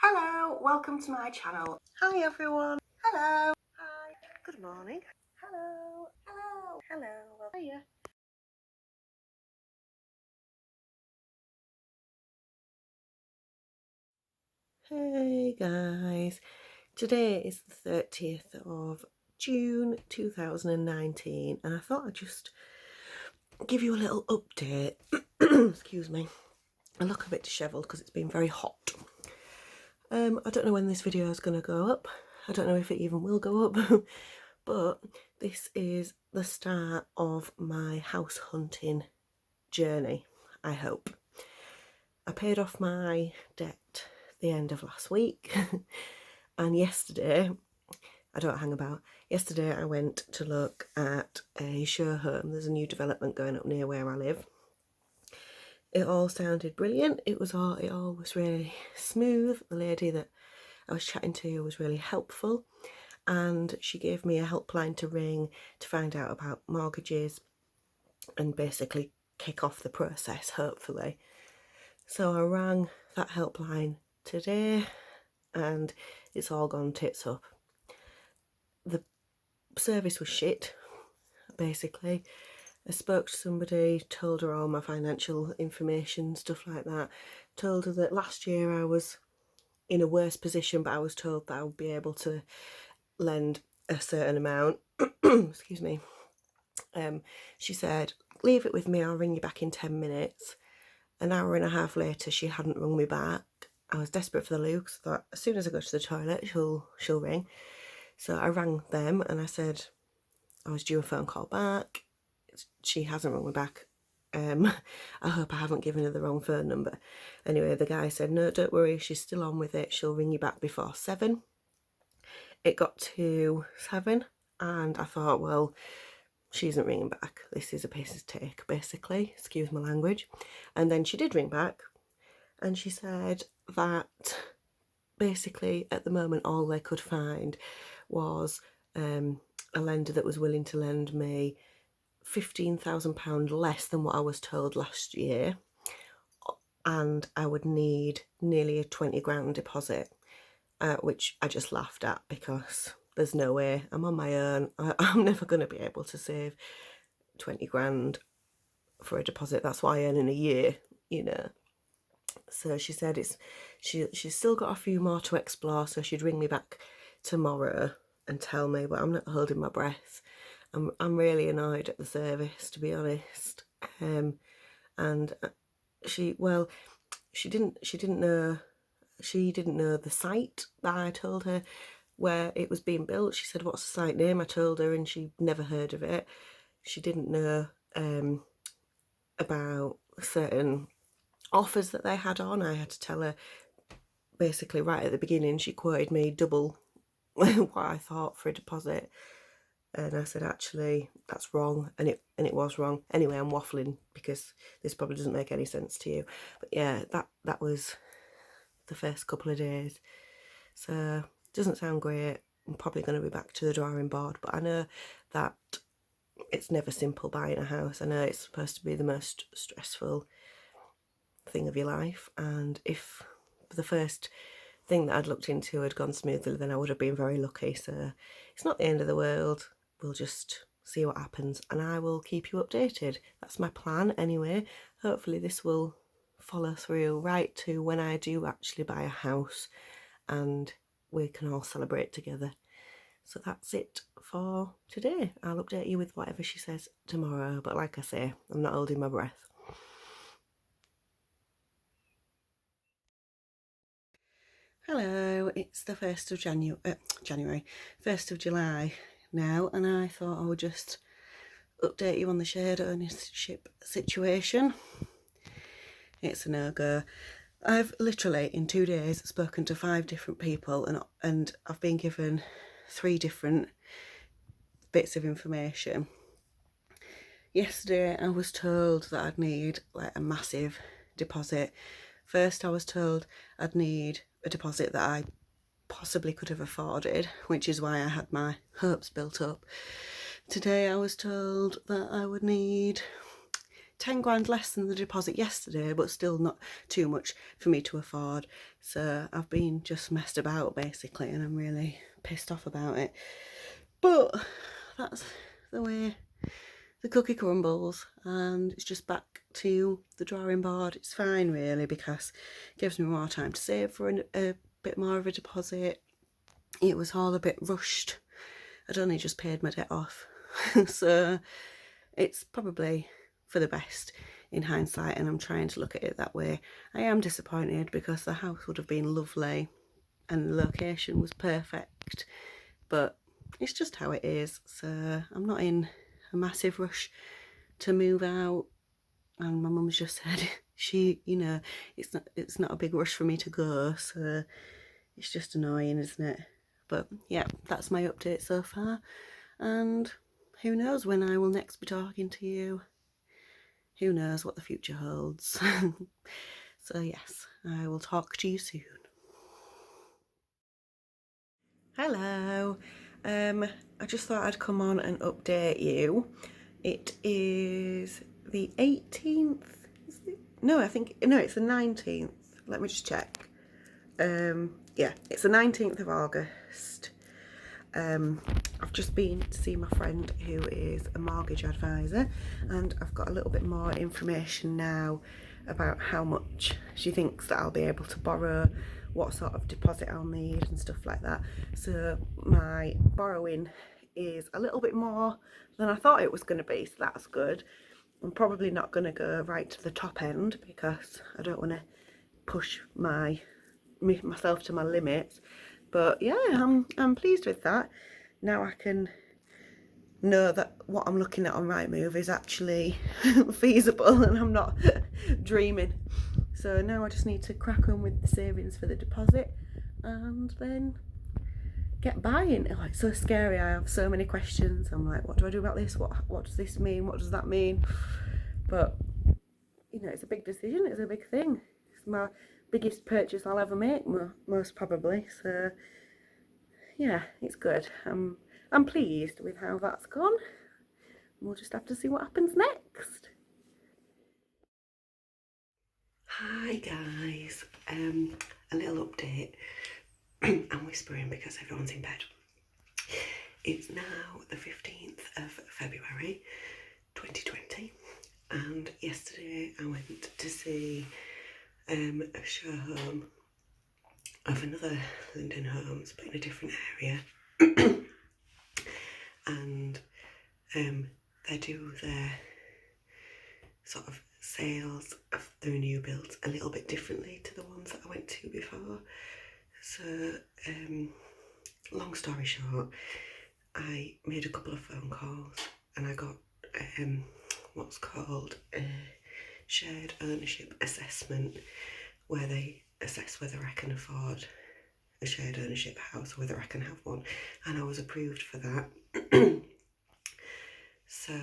Hello, welcome to my channel. Hi everyone. Hello. Hi. Good morning. Hello. Hello. Hello. Well, hiya. Hey guys. Today is the 30th of June 2019 and I thought I'd just give you a little update. Excuse me. I look a bit dishevelled because it's been very hot. I don't know when this video is going to go up. I don't know if it even will go up. But this is the start of my house hunting journey, I hope. I paid off my debt the end of last week and yesterday, I don't hang about, yesterday I went to look at a show home. There's a new development going up near where I live. It all sounded brilliant. It all was really smooth. The lady that I was chatting to was really helpful and she gave me a helpline to ring to find out about mortgages and basically kick off the process, hopefully. So I rang that helpline today and it's all gone tits up. The service was shit, basically. I spoke to somebody, told her all my financial information, stuff like that. Told her that last year I was in a worse position, but I was told that I would be able to lend a certain amount. Excuse me. She said, leave it with me, I'll ring you back in 10 minutes. An hour and a half later, she hadn't rung me back. I was desperate for the loo because I thought as soon as I go to the toilet, she'll ring. So I rang them and I said I was due a phone call back. She hasn't rung me back. I hope I haven't given her the wrong phone number. Anyway, the guy said, no, don't worry, she's still on with it. She'll ring you back before 7. It got to 7 and I thought, well, she isn't ringing back. This is a piss of take, basically. Excuse my language. And then she did ring back and she said that basically at the moment all they could find was a lender that was willing to lend me £15,000 less than what I was told last year, and I would need nearly a 20 grand deposit, which I just laughed at because there's no way. I'm on my own. I'm never going to be able to save 20 grand for a deposit. That's what I earn in a year, you know. So she said she's still got a few more to explore, so she'd ring me back tomorrow and tell me, but I'm not holding my breath. I'm really annoyed at the service, to be honest. And she didn't know the site that I told her where it was being built. She said, what's the site name? I told her and she never heard of it. She didn't know about certain offers that they had on. I had to tell her basically right at the beginning. She quoted me double what I thought for a deposit, and I said actually that's wrong, and it was wrong. Anyway, I'm waffling because this probably doesn't make any sense to you, but yeah, that was the first couple of days. So it doesn't sound great. I'm probably going to be back to the drawing board, but I know that it's never simple buying a house. I know it's supposed to be the most stressful thing of your life, and if the first thing that I'd looked into had gone smoothly, then I would have been very lucky. So it's not the end of the world. We'll just see what happens and I will keep you updated. That's my plan anyway. Hopefully this will follow through right to when I do actually buy a house and we can all celebrate together. So that's it for today. I'll update you with whatever she says tomorrow, but like I say, I'm not holding my breath. Hello, it's the 1st of January, 1st of July now, and I thought I would just update you on the shared ownership situation. It's a no-go. I've literally in 2 days spoken to 5 different people and I've been given 3 different bits of information. Yesterday I was told that I'd need like a massive deposit. First I was told I'd need a deposit that I possibly could have afforded, which is why I had my hopes built up. Today I was told that I would need 10 grand less than the deposit yesterday, but still not too much for me to afford. So I've been just messed about basically, and I'm really pissed off about it. But that's the way the cookie crumbles, and it's just back to the drawing board. It's fine really, because it gives me more time to save for a bit more of a deposit. It was all a bit rushed. I'd only just paid my debt off. So it's probably for the best in hindsight, and I'm trying to look at it that way. I am disappointed because the house would have been lovely and the location was perfect, but it's just how it is. So I'm not in a massive rush to move out, and my mum's just said it's not a big rush for me to go, so it's just annoying, isn't it? But yeah, that's my update so far, and who knows when I will next be talking to you. Who knows what the future holds. So yes, I will talk to you soon. Hello. I just thought I'd come on and update you. It is the 18th. No, it's the 19th. Let me just check. Yeah, it's the 19th of August. I've just been to see my friend who is a mortgage advisor, and I've got a little bit more information now about how much she thinks that I'll be able to borrow, what sort of deposit I'll need and stuff like that. So my borrowing is a little bit more than I thought it was going to be, so that's good. I'm probably not going to go right to the top end because I don't want to push myself to my limits. But yeah, I'm pleased with that. Now I can know that what I'm looking at on Rightmove is actually feasible and I'm not dreaming. So now I just need to crack on with the savings for the deposit and then get buying. Oh, it's so scary. I have so many questions. I'm like, what do I do about this? What does this mean? What does that mean? But you know, it's a big decision. It's a big thing. It's my biggest purchase I'll ever make, most probably. So yeah, it's good. I'm pleased with how that's gone. We'll just have to see what happens next. Hi guys, a little update. I'm whispering because everyone's in bed. It's now the 15th of February 2020, and yesterday I went to see a show home of another Linden Homes, but in a different area. And they do their sort of sales of their new builds a little bit differently to the ones that I went to before. So long story short, I made a couple of phone calls and I got what's called a shared ownership assessment, where they assess whether I can afford a shared ownership house or whether I can have one, and I was approved for that. So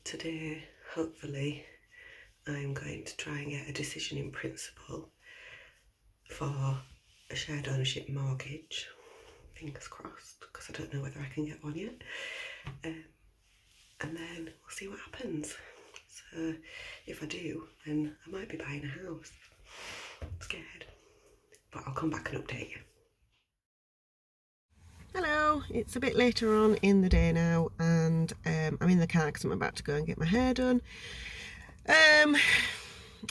today, hopefully, I'm going to try and get a decision in principle for a shared ownership mortgage. Fingers crossed, because I don't know whether I can get one yet. And then we'll see what happens. So if I do, then I might be buying a house. I'm scared, but I'll come back and update you. Hello, it's a bit later on in the day now, and I'm in the car because I'm about to go and get my hair done.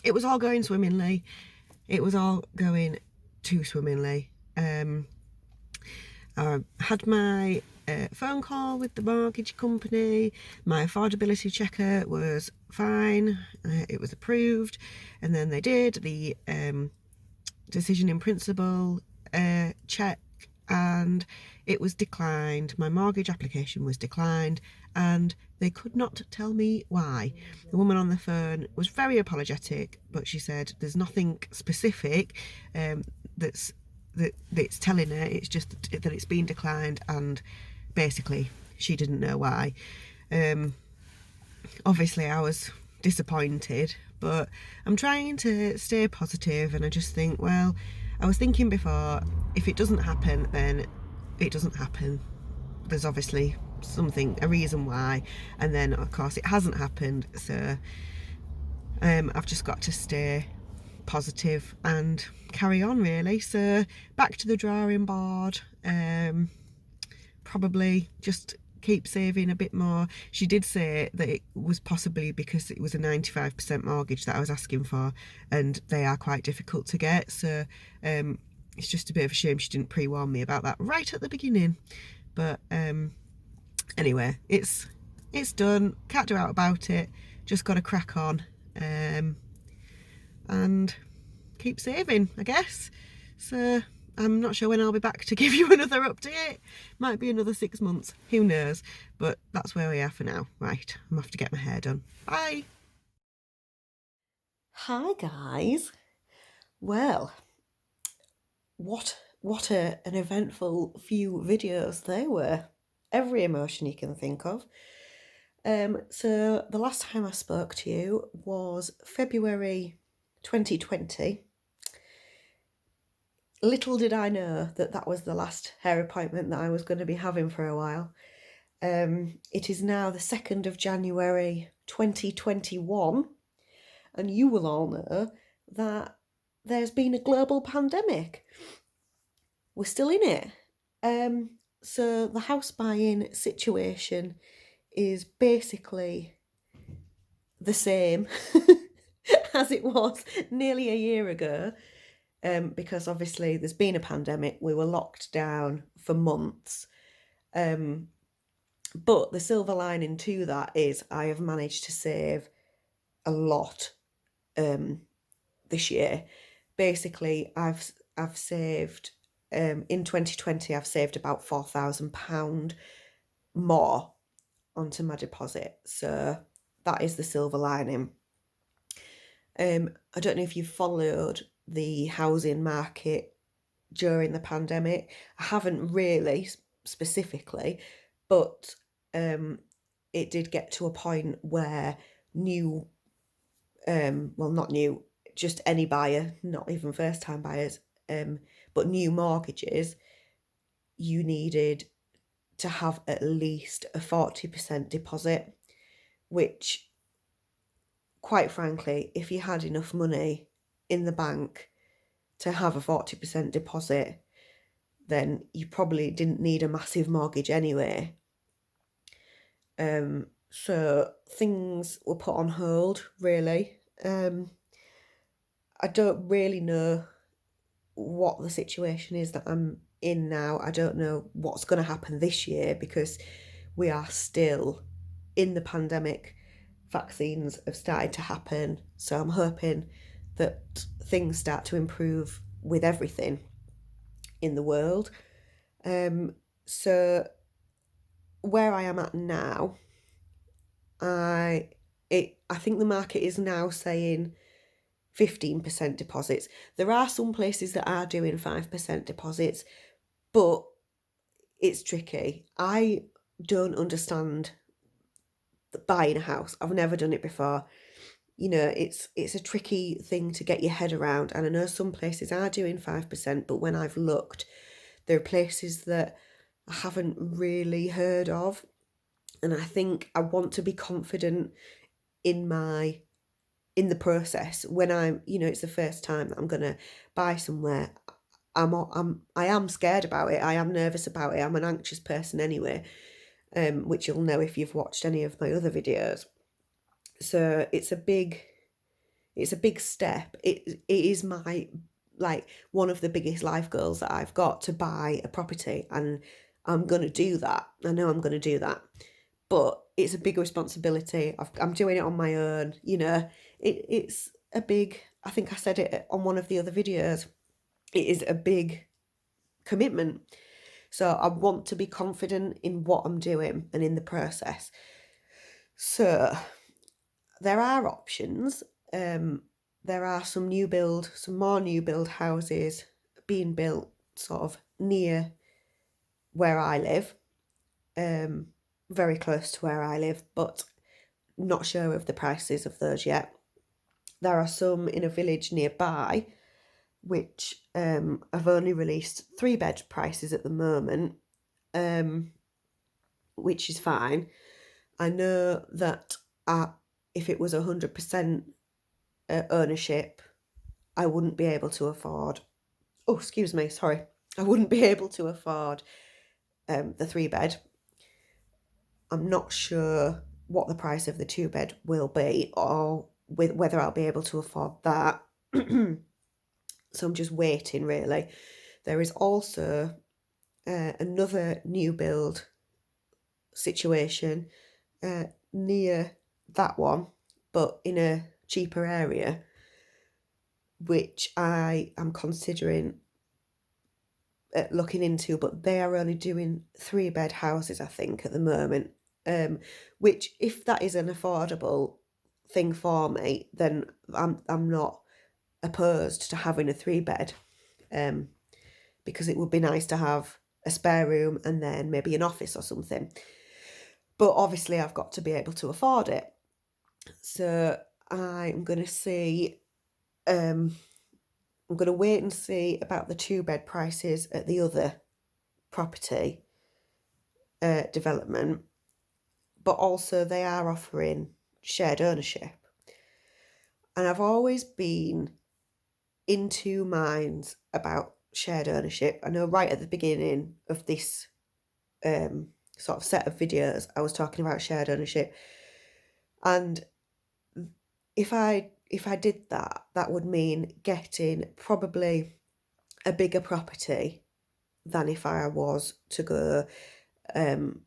It was all going swimmingly. It was all going too swimmingly. I had my phone call with the mortgage company. My affordability checker was fine. It was approved, and then they did the decision in principle check, and it was declined. My mortgage application was declined, and they could not tell me why. The woman on the phone was very apologetic, but she said there's nothing specific that's telling her. It's just that it's been declined, and basically she didn't know why. Obviously I was disappointed, but I'm trying to stay positive, and I just think, well, I was thinking before, if it doesn't happen, then it doesn't happen. There's obviously a reason why, and then of course it hasn't happened. So I've just got to stay positive and carry on, really. So back to the drawing board. Probably just keep saving a bit more. She did say that it was possibly because it was a 95% mortgage that I was asking for, and they are quite difficult to get. So it's just a bit of a shame she didn't pre-warn me about that right at the beginning. But anyway, it's done. Can't do out about it. Just got to crack on and keep saving, I guess. So I'm not sure when I'll be back to give you another update. Might be another 6 months, who knows. But that's where we are for now. Right, I'm off to get my hair done. Bye. Hi guys. Well, what an eventful few videos they were. Every emotion you can think of. So the last time I spoke to you was February 2020. Little did I know that that was the last hair appointment that I was going to be having for a while. It is now the 2nd of January 2021, and you will all know that there's been a global pandemic. We're still in it. So the house buying situation is basically the same as it was nearly a year ago. Because obviously there's been a pandemic, we were locked down for months. But the silver lining to that is I have managed to save a lot this year. Basically, I've saved, in 2020, I've saved about £4,000 more onto my deposit. So that is the silver lining. I don't know if you've followed the housing market during the pandemic. I haven't really specifically, but it did get to a point where new, well, not new, just any buyer, not even first time buyers, but new mortgages, you needed to have at least a 40% deposit, which, quite frankly, if you had enough money in the bank to have a 40% deposit, then you probably didn't need a massive mortgage anyway. So things were put on hold, really. I don't really know what the situation is that I'm in now. I don't know what's going to happen this year because we are still in the pandemic. Vaccines have started to happen, so I'm hoping that things start to improve with everything in the world. So where I am at now, I think the market is now saying 15% deposits. There are some places that are doing 5% deposits, but it's tricky. I don't understand buying a house. I've never done it before. You know, it's a tricky thing to get your head around, and I know some places are doing 5%, but when I've looked, there are places that I haven't really heard of, and I think I want to be confident in the process when I'm, you know, it's the first time that I'm gonna buy somewhere. I am scared about it. I am nervous about it. I'm an anxious person anyway, which you'll know if you've watched any of my other videos. So it's a big step. It is my, like, one of the biggest life goals that I've got, to buy a property, and I'm gonna do that. I know I'm gonna do that, but it's a big responsibility. I'm doing it on my own. You know, it's a big. I think I said it on one of the other videos. It is a big commitment. So I want to be confident in what I'm doing and in the process. So there are options. There are some more new build houses being built sort of near where I live, very close to where I live, but not sure of the prices of those yet. There are some in a village nearby, which have only released 3-bed prices at the moment. which is fine. I know that if it was 100% ownership, I wouldn't be able to afford, oh, excuse me, sorry. I wouldn't be able to afford the 3-bed. I'm not sure what the price of the 2-bed will be, or whether I'll be able to afford that. So I'm just waiting, really. There is also another new build situation near that one, but in a cheaper area, which I am considering looking into, but they are only doing 3-bed houses, I think, at the moment. Which, if that is an affordable thing for me, then I'm not opposed to having a 3-bed, because it would be nice to have a spare room and then maybe an office or something. But obviously I've got to be able to afford it. So I'm going to see, I'm going to wait and see about the 2-bed prices at the other property development. But also they are offering shared ownership. And I've always been in two minds about shared ownership. I know right at the beginning of this sort of set of videos, I was talking about shared ownership. And if I did that, that would mean getting probably a bigger property than if I was to go and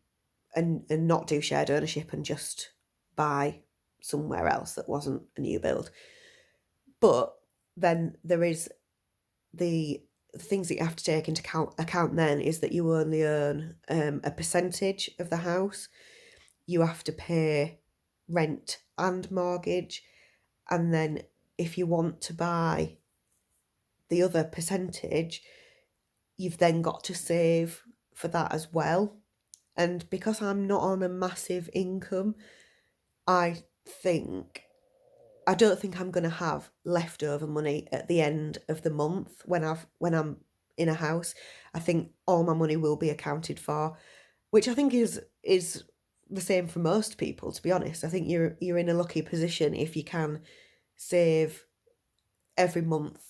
not do shared ownership and just buy somewhere else that wasn't a new build. But then there is the things that you have to take into account then is that you only earn a percentage of the house. You have to pay rent and mortgage, and then if you want to buy the other percentage, you've then got to save for that as well. And because I'm not on a massive income, I don't think I'm going to have leftover money at the end of the month when I'm in a house. I think all my money will be accounted for, which I think is the same for most people, to be honest. I think you're in a lucky position if you can save every month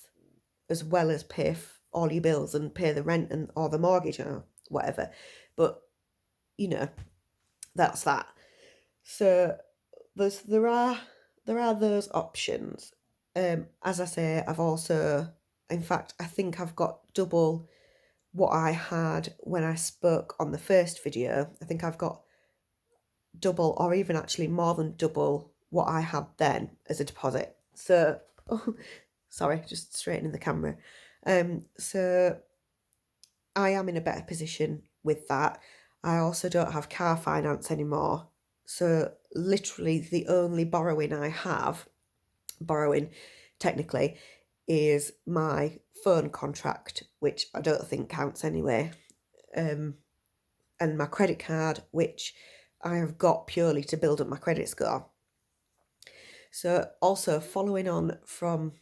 as well as pay all your bills and pay the rent and or the mortgage or whatever. But that's that. So there are those options. As I say, I've also, in fact, I think I've got double what I had when I spoke on the first video. I think I've got double, or even actually more than double what I had then as a deposit. So, sorry, just straightening the camera. So I am in a better position with that. I also don't have car finance anymore. So literally the only borrowing I have, technically, is my phone contract, which I don't think counts anyway. And my credit card, which I have got purely to build up my credit score. So also following on from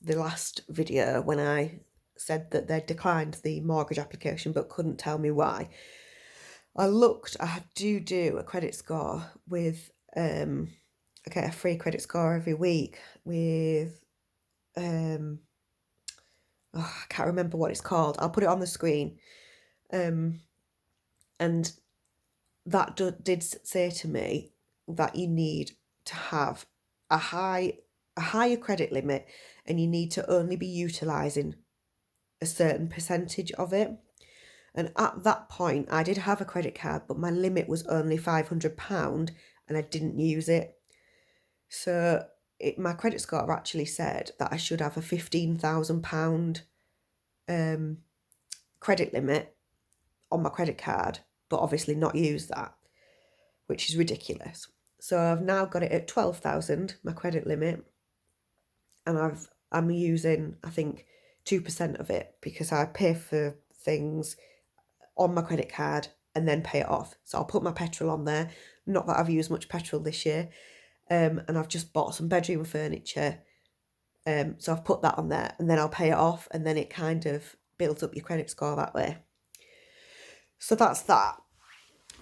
the last video when I said that they'd declined the mortgage application but couldn't tell me why, I do a credit score with, I get a free credit score every week with, I can't remember what it's called. I'll put it on the screen. And that did say to me that you need to have a higher credit limit, and you need to only be utilising a certain percentage of it. And at that point, I did have a credit card, but my limit was only £500 and I didn't use it. So my credit score actually said that I should have a £15,000 credit limit on my credit card, but obviously not use that, which is ridiculous. So I've now got it at 12,000, my credit limit, and I'm using, I think, 2% of it because I pay for things on my credit card and then pay it off. So I'll put my petrol on there. Not that I've used much petrol this year. And I've just bought some bedroom furniture. So I've put that on there and then I'll pay it off, and then it kind of builds up your credit score that way. So that's that.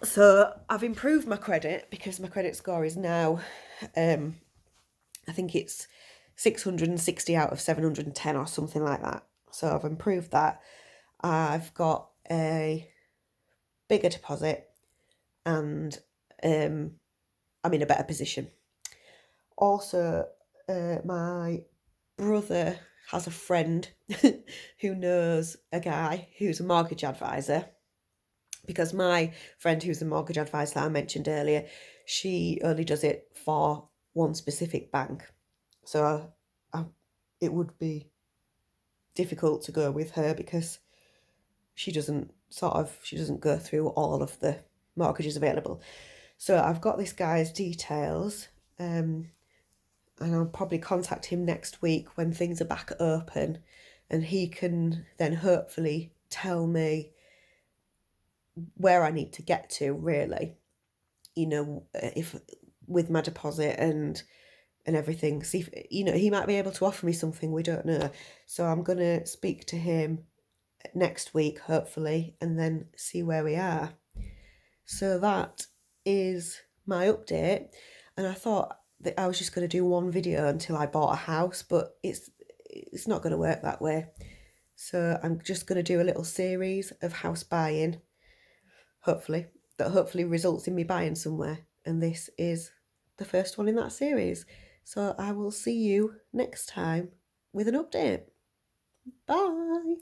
So I've improved my credit because my credit score is now, I think it's 660 out of 710 or something like that. So I've improved that. I've got a bigger deposit and I'm in a better position. Also, my brother has a friend who knows a guy who's a mortgage advisor, because my friend who's a mortgage advisor that I mentioned earlier, she only does it for one specific bank. So it would be difficult to go with her because she doesn't go through all of the mortgages available. So I've got this guy's details, and I'll probably contact him next week when things are back open, and he can then hopefully tell me where I need to get to, really, if with my deposit and everything. See if, he might be able to offer me something, we don't know. So I'm going to speak to him next week, hopefully, and then see where we are. So that is my update. And I thought that I was just going to do one video until I bought a house, but it's not going to work that way. So I'm just going to do a little series of house buying, that hopefully results in me buying somewhere. And this is the first one in that series. So I will see you next time with an update. Bye.